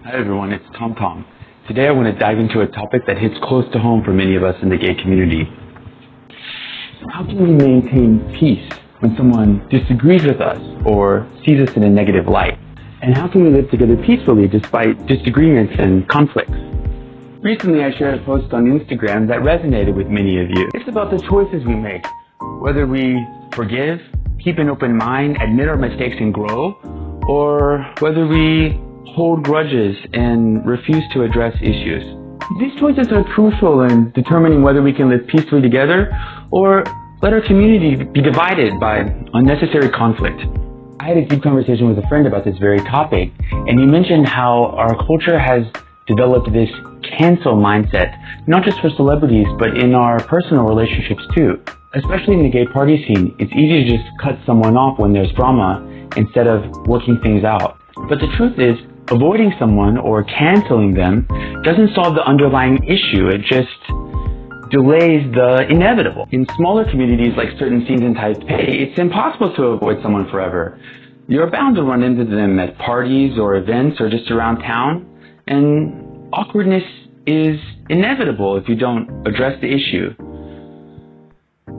Hi everyone, it's TomTom. Today I want to dive into a topic that hits close to home for many of us in the gay community. How can we maintain peace when someone disagrees with us or sees us in a negative light? And how can we live together peacefully despite disagreements and conflicts? Recently I shared a post on Instagram that resonated with many of you. It's about the choices we make, whether we forgive, keep an open mind, admit our mistakes and grow, or whether we hold grudges and refuse to address issues. These choices are crucial in determining whether we can live peacefully together or let our community be divided by unnecessary conflict. I had a deep conversation with a friend about this very topic, and he mentioned how our culture has developed this cancel mindset, not just for celebrities, but in our personal relationships too. Especially in the gay party scene, it's easy to just cut someone off when there's drama instead of working things out. But the truth is, avoiding someone or canceling them doesn't solve the underlying issue. It just delays the inevitable. In smaller communities like certain scenes in Taipei, it's impossible to avoid someone forever. You're bound to run into them at parties or events or just around town, and awkwardness is inevitable if you don't address the issue.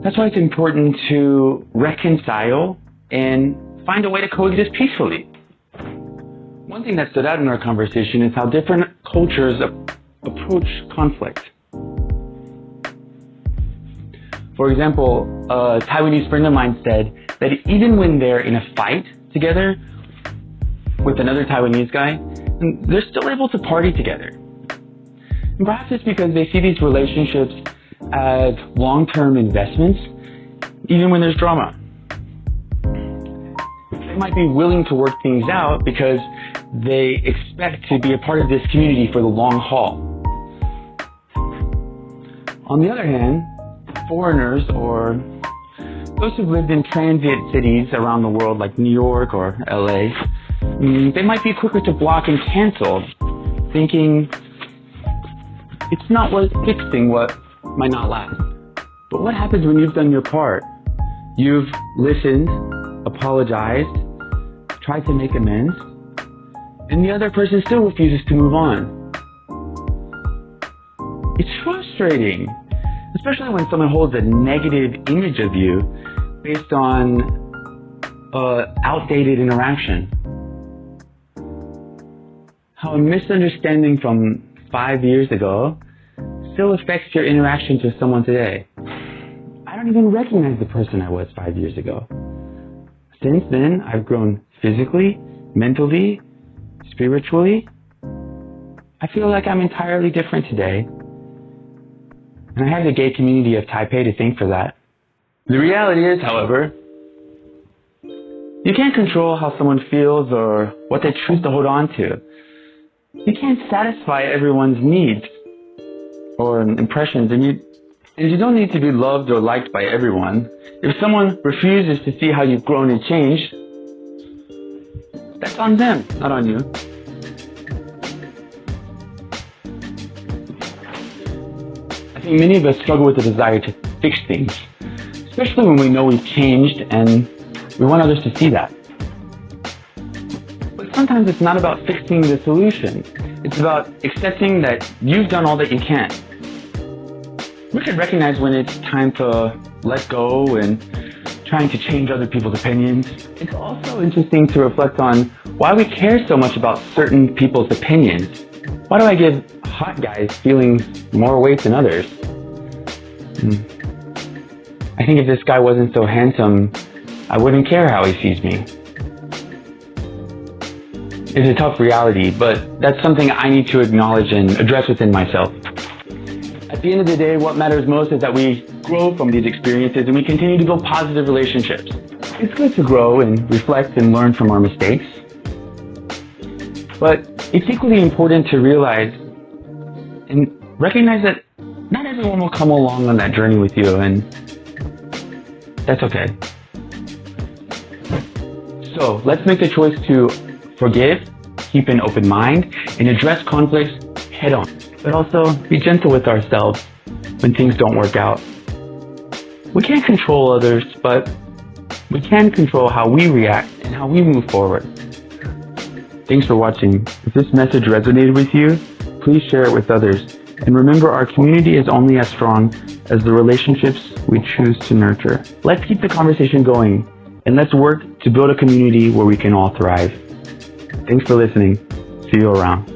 That's why it's important to reconcile and find a way to coexist peacefully. One thing that stood out in our conversation is how different cultures approach conflict. For example, a Taiwanese friend of mine said that even when they're in a fight together with another Taiwanese guy, they're still able to party together. And perhaps it's because they see these relationships as long-term investments, even when there's drama. They might be willing to work things out because they expect to be a part of this community for the long haul. On the other hand, foreigners or those who've lived in transit cities around the world like New York or LA, they might be quicker to block and cancel, thinking it's not worth fixing what might not last. But what happens when you've done your part? You've listened, apologized, tried to make amends, and the other person still refuses to move on. It's frustrating, especially when someone holds a negative image of you based on an outdated interaction. How a misunderstanding from 5 years ago still affects your interactions with someone today. I don't even recognize the person I was 5 years ago. Since then, I've grown physically, mentally, spiritually. I feel like I'm entirely different today. And I have the gay community of Taipei to thank for that. The reality is, however, you can't control how someone feels or what they choose to hold on to. You can't satisfy everyone's needs or impressions, and you don't need to be loved or liked by everyone. If someone refuses to see how you've grown and changed, that's on them, not on you. I think many of us struggle with the desire to fix things, especially when we know we've changed and we want others to see that. But sometimes it's not about fixing the solution. It's about accepting that you've done all that you can. We should recognize when it's time to let go and trying to change other people's opinions. It's also interesting to reflect on why we care so much about certain people's opinions. Why do I give hot guys feelings more weight than others? I think if this guy wasn't so handsome, I wouldn't care how he sees me. It's a tough reality, but that's something I need to acknowledge and address within myself. At the end of the day, what matters most is that we grow from these experiences and we continue to build positive relationships. It's good to grow and reflect and learn from our mistakes. But it's equally important to realize and recognize that not everyone will come along on that journey with you, and that's okay. So let's make the choice to forgive, keep an open mind, and address conflicts head on. But also be gentle with ourselves when things don't work out. We can't control others, but we can control how we react and how we move forward. Thanks for watching. If this message resonated with you, please share it with others. And remember, our community is only as strong as the relationships we choose to nurture. Let's keep the conversation going, and let's work to build a community where we can all thrive. Thanks for listening. See you around.